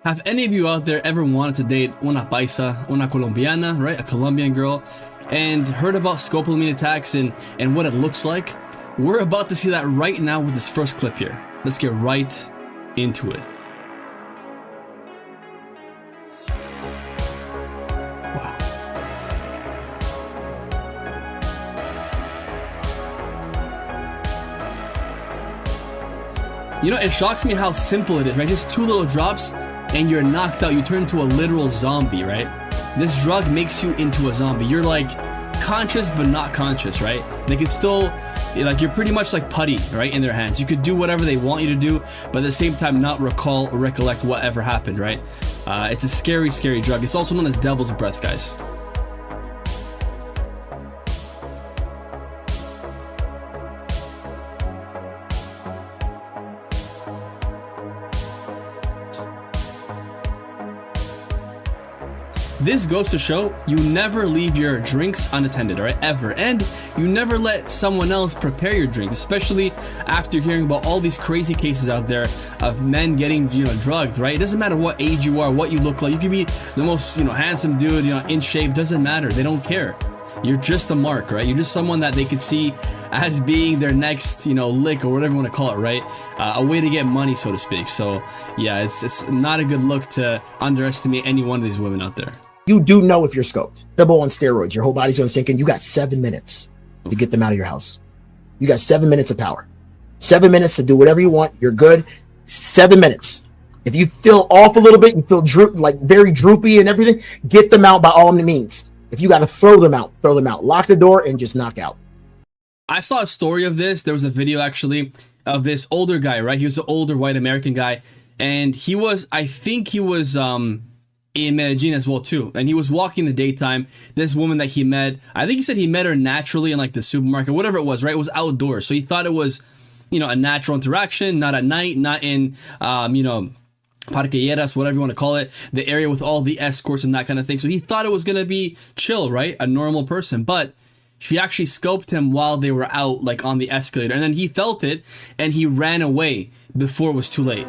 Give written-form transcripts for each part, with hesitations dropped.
Have any of you out there ever wanted to date una paisa, una colombiana, right? A Colombian girl, and heard about scopolamine attacks and what it looks like? We're about to see that right now with this first clip here. Let's get right into it. Wow. You know, it shocks me how simple it is, right? Just 2 little drops and you're knocked out. You turn into a literal zombie, right? This drug makes you into a zombie. You're like conscious but not conscious, right? They can still, like, you're pretty much like putty, right, in their hands. You could do whatever they want you to do, but at the same time not recall or recollect whatever happened, right? It's a scary, scary drug. It's also known as devil's breath, guys. This goes to show you never leave your drinks unattended, all right, ever. And you never let someone else prepare your drinks, especially after hearing about all these crazy cases out there of men getting, drugged, right? It doesn't matter what age you are, what you look like. You could be the most, handsome dude, in shape. Doesn't matter. They don't care. You're just a mark, right? You're just someone that they could see as being their next, lick or whatever you want to call it, right? A way to get money, so to speak. So, yeah, it's not a good look to underestimate any one of these women out there. You do know if you're scoped. Double on steroids. Your whole body's going to sink in. You got 7 minutes to get them out of your house. You got 7 minutes of power. 7 minutes to do whatever you want. You're good. 7 minutes. If you feel off a little bit, you feel very droopy and everything, get them out by all means. If you got to throw them out, throw them out. Lock the door and just knock out. I saw a story of this. There was a video actually of this older guy, right? He was an older white American guy. And I think he was in Medellin as well too, and he was walking in the daytime. This woman that he met, I think he said he met her naturally in like the supermarket, whatever it was, right? It was outdoors, so he thought it was, a natural interaction, not at night, not in, parquilleras, whatever you want to call it, the area with all the escorts and that kind of thing. So he thought it was gonna be chill, right? A normal person, but she actually scoped him while they were out, like on the escalator, and then he felt it and he ran away before it was too late.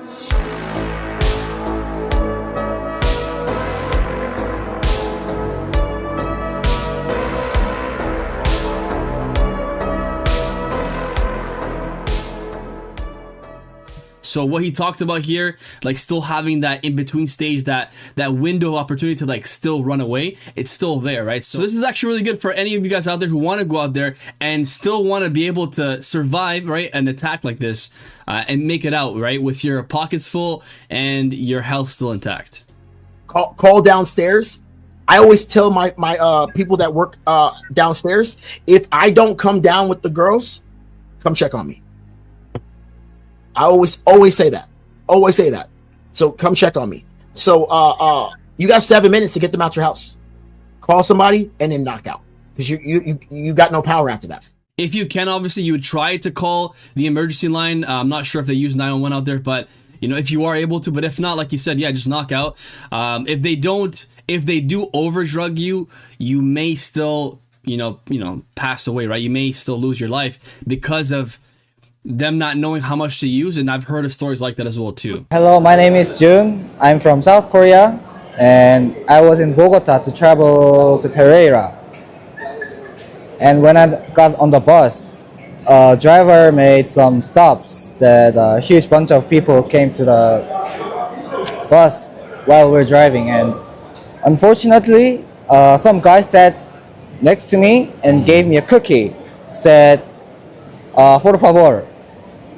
So what he talked about here, like still having that in-between stage, that window of opportunity to like still run away, it's still there, right? So this is actually really good for any of you guys out there who want to go out there and still want to be able to survive, right, an attack like this and make it out, right, with your pockets full and your health still intact. Call downstairs. I always tell my people that work downstairs, if I don't come down with the girls, come check on me. I always say that. Always say that. So come check on me. So you got 7 minutes to get them out your house. Call somebody and then knock out, because you got no power after that. If you can, obviously, you would try to call the emergency line. I'm not sure if they use 911 out there, but if you are able to. But if not, like you said, yeah, just knock out. If they do overdrug you, you may still pass away, right? You may still lose your life because of them not knowing how much to use, and I've heard of stories like that as well too. Hello, my name is Jun. I'm from South Korea, and I was in Bogota to travel to Pereira. And when I got on the bus, a driver made some stops that a huge bunch of people came to the bus while we're driving, and unfortunately, some guy sat next to me and gave me a cookie, said, por favor,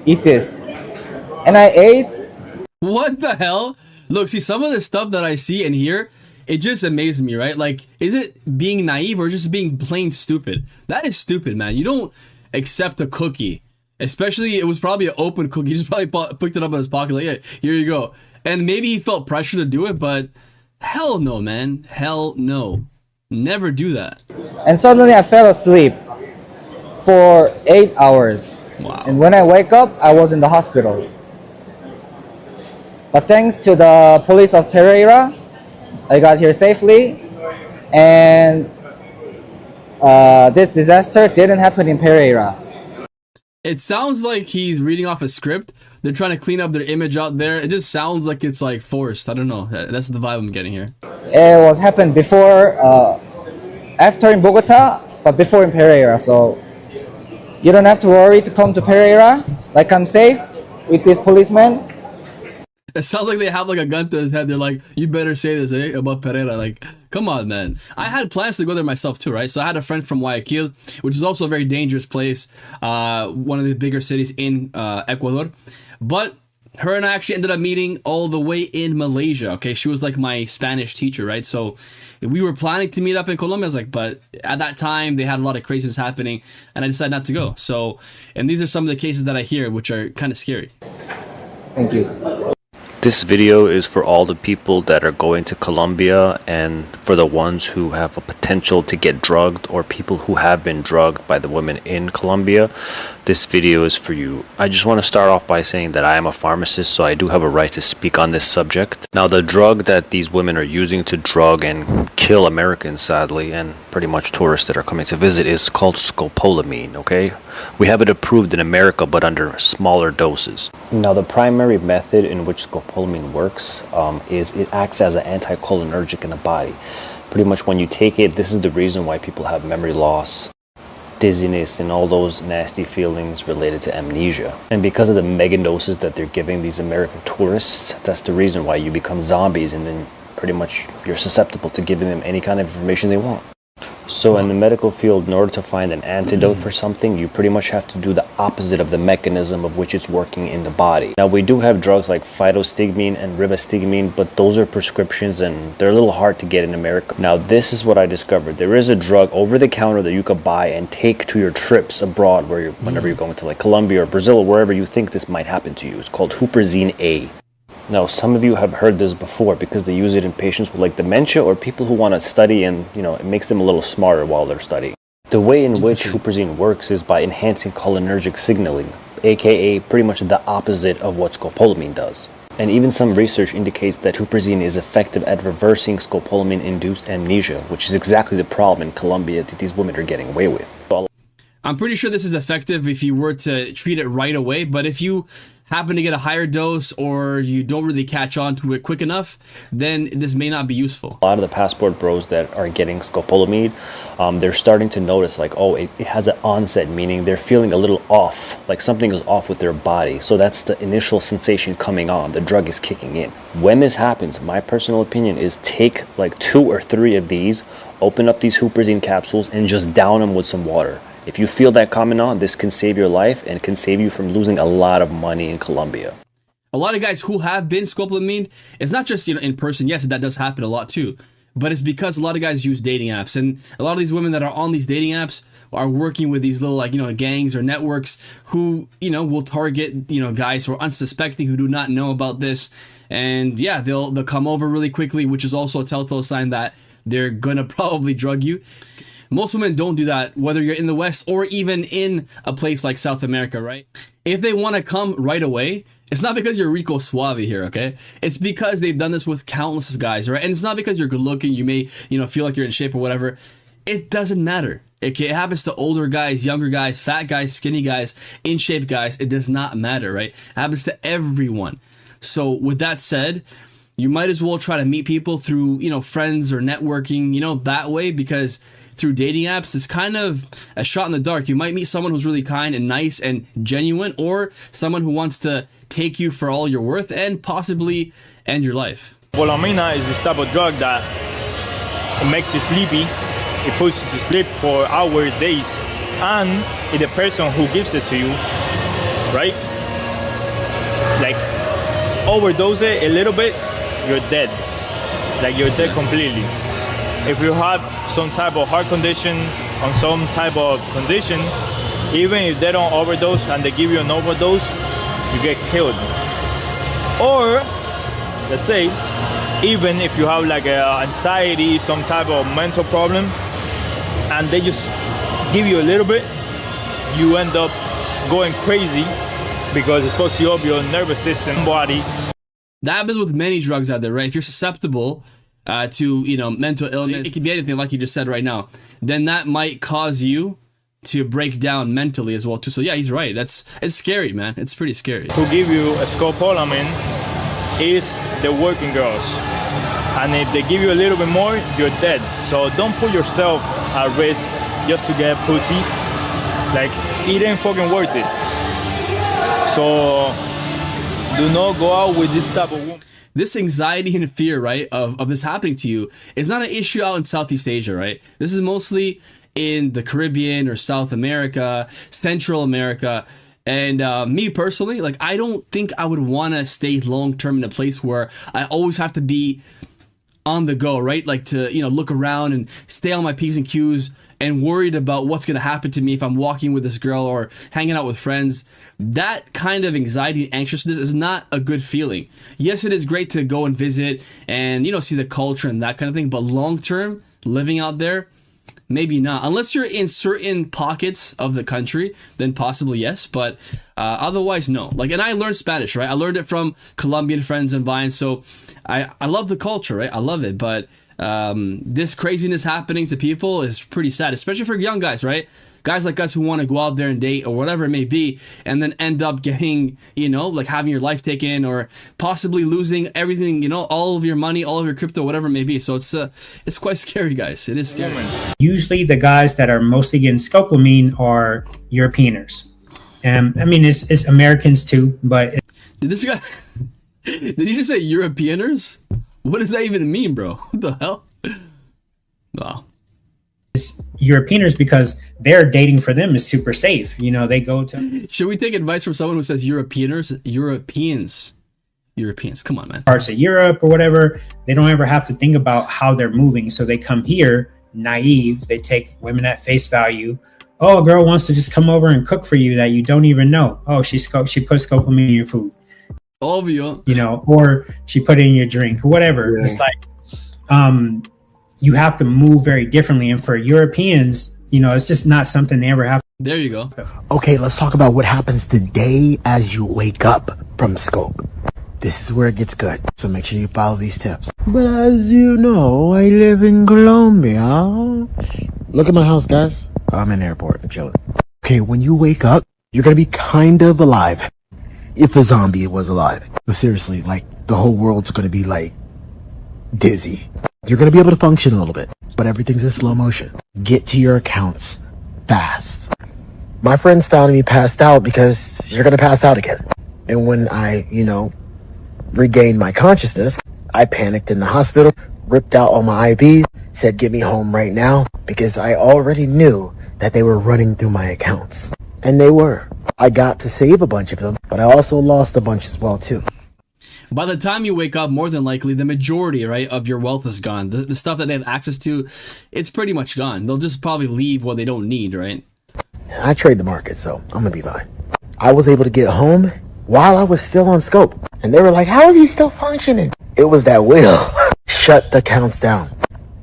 eat this. And I ate. What the hell? Look, see, some of the stuff that I see and hear, it just amazes me, right? Like, is it being naive or just being plain stupid? That is stupid, man. You don't accept a cookie Especially, it was probably an open cookie. He just probably picked it up in his pocket, like, yeah, here you go. And maybe he felt pressure to do it, but hell no, man. Hell no. Never do that. And suddenly I fell asleep for 8 hours. Wow. And when I wake up, I was in the hospital. But thanks to the police of Pereira, I got here safely. And this disaster didn't happen in Pereira. It sounds like he's reading off a script. They're trying to clean up their image out there. It just sounds like it's like forced. I don't know. That's the vibe I'm getting here. It was happened before, after in Bogota, but before in Pereira. So you don't have to worry to come to Pereira. Like, I'm safe with this policeman. It sounds like they have like a gun to his head. They're like, you better say this, about Pereira. Like, come on, man. I had plans to go there myself too, right? So I had a friend from Guayaquil, which is also a very dangerous place, one of the bigger cities in Ecuador. But her and I actually ended up meeting all the way in Malaysia, okay? She was like my Spanish teacher, right? So we were planning to meet up in Colombia. I was like, but at that time, they had a lot of craziness happening, and I decided not to go. So, and these are some of the cases that I hear, which are kind of scary. Thank you. This video is for all the people that are going to Colombia and for the ones who have a potential to get drugged or people who have been drugged by the women in Colombia. This video is for you. I just want to start off by saying that I am a pharmacist, so I do have a right to speak on this subject. Now, the drug that these women are using to drug and kill Americans, sadly, and pretty much tourists that are coming to visit, is called scopolamine, okay? We have it approved in America, but under smaller doses. Now, the primary method in which scopolamine works is it acts as an anticholinergic in the body. Pretty much when you take it, this is the reason why people have memory loss, dizziness, and all those nasty feelings related to amnesia. And because of the mega doses that they're giving these American tourists, that's the reason why you become zombies, and then pretty much you're susceptible to giving them any kind of information they want. So in the medical field, in order to find an antidote for something, you pretty much have to do the opposite of the mechanism of which it's working in the body. Now, we do have drugs like phytostigmine and ribostigmine, but those are prescriptions and they're a little hard to get in America. Now, this is what I discovered. There is a drug over the counter that you could buy and take to your trips abroad, where whenever you're going to like Colombia or Brazil or wherever you think this might happen to you. It's called Huperzine A. Now, some of you have heard this before because they use it in patients with like dementia or people who want to study, and it makes them a little smarter while they're studying. The way in which huperzine works is by enhancing cholinergic signaling, aka pretty much the opposite of what scopolamine does. And even some research indicates that huperzine is effective at reversing scopolamine-induced amnesia, which is exactly the problem in Colombia that these women are getting away with. I'm pretty sure this is effective if you were to treat it right away, but if you happen to get a higher dose or you don't really catch on to it quick enough, then this may not be useful. A lot of the passport bros that are getting scopolamine, they're starting to notice like, oh, it has an onset, meaning they're feeling a little off, like something is off with their body. So that's the initial sensation coming on. The drug is kicking in. When this happens, my personal opinion is take like 2 or 3 of these, open up these huperzine capsules and just down them with some water. If you feel that coming on, this can save your life and can save you from losing a lot of money in Colombia. A lot of guys who have been scopolamine, it's not just in person. Yes, that does happen a lot too, but it's because a lot of guys use dating apps, and a lot of these women that are on these dating apps are working with these little gangs or networks who will target guys who are unsuspecting, who do not know about this, and yeah, they'll come over really quickly, which is also a telltale sign that they're gonna probably drug you. Most women don't do that, whether you're in the West or even in a place like South America, right? If they want to come right away, it's not because you're Rico Suave here, okay? It's because they've done this with countless of guys, right? And it's not because you're good looking, you may, feel like you're in shape or whatever. It doesn't matter. It happens to older guys, younger guys, fat guys, skinny guys, in shape guys. It does not matter, right? It happens to everyone. So with that said, you might as well try to meet people through, friends or networking, that way, because through dating apps, it's kind of a shot in the dark. You might meet someone who's really kind and nice and genuine, or someone who wants to take you for all you're worth and possibly end your life. Scopolamine is this type of drug that it makes you sleepy. It puts you to sleep for hours, days, and if the person who gives it to you, right, like overdose it a little bit, you're dead. Like you're dead completely. If you have some type of heart condition or some type of condition, Even if they don't overdose and they give you an overdose, you get killed. Or, let's say, even if you have like anxiety, some type of mental problem, and they just give you a little bit, you end up going crazy because it fucks you up, your nervous system, body. That happens with many drugs out there, right? If you're susceptible to, you know, mental illness, it could be anything like you just said right now, then that might cause you to break down mentally as well too. So yeah, he's right. It's scary, man. It's pretty scary. Who give you a scopolamine is the working girls. And if they give you a little bit more, you're dead. So don't put yourself at risk just to get pussy. Like, it ain't fucking worth it. So do not go out with this type of woman. This anxiety and fear, right, of this happening to you is not an issue out in Southeast Asia, right? This is mostly in the Caribbean or South America, Central America. And me personally, like, I don't think I would want to stay long-term in a place where I always have to be on the go, right? Like, to, you know, look around and stay on my P's and Q's and worried about what's going to happen to me if I'm walking with this girl or hanging out with friends. That kind of anxiety and anxiousness is not a good feeling. Yes, it is great to go and visit and, you know, see the culture and that kind of thing, but long-term, living out there, maybe not. Unless you're in certain pockets of the country, then possibly yes, but otherwise no. Like, and I learned Spanish, right? I learned it from Colombian friends and vines, so I love the culture, right? I love it, but this craziness happening to people is pretty sad, especially for young guys, right? Guys like us who want to go out there and date or whatever it may be, and then end up getting, you know, like having your life taken or possibly losing everything, you know, all of your money, all of your crypto, whatever it may be. So it's quite scary, guys. It is scary. Usually the guys that are mostly getting scopolamine are Europeaners. I mean, it's Americans too, but... Did this guy... Did he just say Europeaners? What does that even mean, bro? What the hell? Wow. It's Europeaners because their dating for them is super safe. You know, they go to... Should we take advice from someone who says Europeaners? Europeans. Come on, man. Parts of Europe or whatever. They don't ever have to think about how they're moving. So they come here naive. They take women at face value. Oh, a girl wants to just come over and cook for you that you don't even know. Oh, she put scopolamine in your food. Obvio. You know, or she put it in your drink or whatever. Yeah. It's like, you have to move very differently. And for Europeans, you know, it's just not something they ever have. There you go. Okay, let's talk about what happens the day as you wake up from scope. This is where it gets good, so make sure you follow these tips. But as you know, I live in Colombia. Look at my house, guys. I'm in the airport. I'm chilling. Okay, when you wake up, you're gonna be kind of alive. If a zombie was alive. But seriously, like, the whole world's gonna be, like, dizzy. You're gonna be able to function a little bit, but everything's in slow motion. Get to your accounts fast. My friends found me passed out because you're gonna pass out again. And when I, you know, regained my consciousness, I panicked in the hospital, ripped out all my IVs, said get me home right now, because I already knew that they were running through my accounts. And they were. I got to save a bunch of them, but I also lost a bunch as well too. By the time you wake up, more than likely, the majority, right, of your wealth is gone. The stuff that they have access to, it's pretty much gone. They'll just probably leave what they don't need, right? I trade the market, so I'm gonna be fine. I was able to get home while I was still on scope. And they were like, how is he still functioning? It was that will. Shut the accounts down.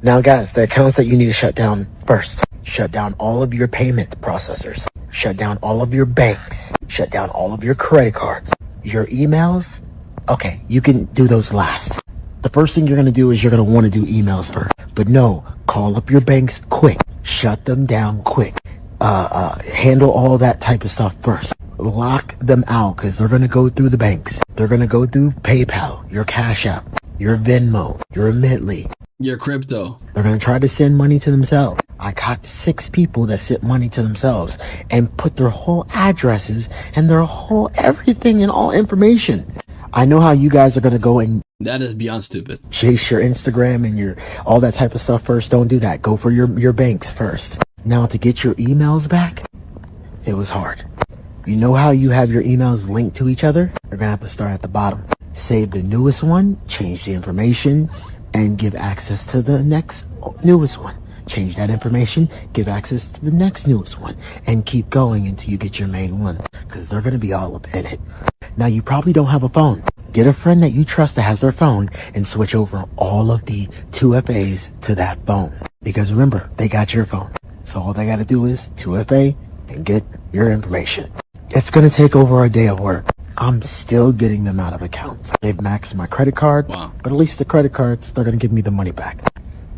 Now guys, the accounts that you need to shut down first. Shut down all of your payment processors. Shut down all of your banks. Shut down all of your credit cards. Your emails, okay, you can do those last. The first thing you're going to do is you're going to want to do emails first. But no, call up your banks quick. Shut them down quick. Handle all that type of stuff first. Lock them out because they're going to go through the banks. They're going to go through PayPal, your Cash App, your Venmo, your Remitly, your crypto. They're going to try to send money to themselves. I got 6 people that sent money to themselves and put their whole addresses and their whole everything and all information. I know how you guys are going to go and that is beyond stupid. Chase your Instagram and your all that type of stuff first. Don't do that. Go for your banks first. Now to get your emails back, it was hard. You know how you have your emails linked to each other? You're going to have to start at the bottom. Save the newest one, change the information, and give access to the next newest one. change that information, give access to the next newest one, and keep going until you get your main one, because they're going to be all up in it. Now, you probably don't have a phone. Get a friend that you trust that has their phone and switch over all of the 2FAs to that phone. Because remember, they got your phone. So all they got to do is 2FA and get your information. It's going to take over a day of work. I'm still getting them out of accounts. They've maxed my credit card, Wow. but at least the credit cards, they're going to give me the money back.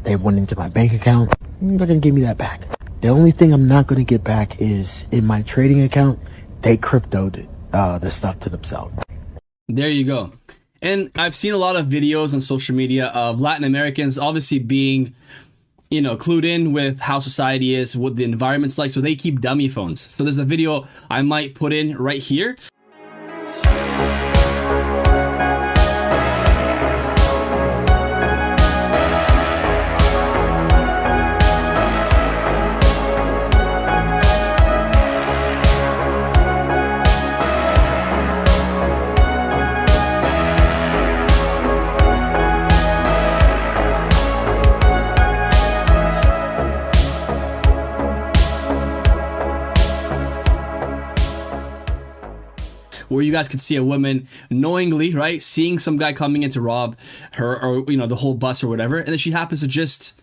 They went into my bank account, they're going to give me that back. The only thing I'm not going to get back is in my trading account, they cryptoed the stuff to themselves. There you go. And I've seen a lot of videos on social media of Latin Americans obviously being, you know, clued in with how society is, what the environment's like, so they keep dummy phones. So there's a video I might put in right here. Where you guys could see a woman knowingly, right, seeing some guy coming in to rob her, or, you know, the whole bus or whatever, and then she happens to just,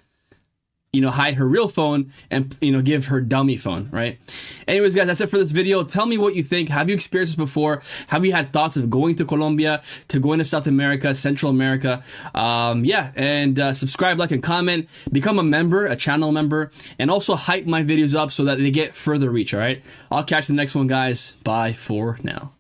you know, hide her real phone and, you know, give her dummy phone, right? Anyways, guys, that's it for this video. Tell me what you think. Have you experienced this before? Have you had thoughts of going to Colombia, to going to South America, Central America? Yeah, and subscribe, like, and comment. Become a member, a channel member, and also hype my videos up so that they get further reach, all right? I'll catch the next one, guys. Bye for now.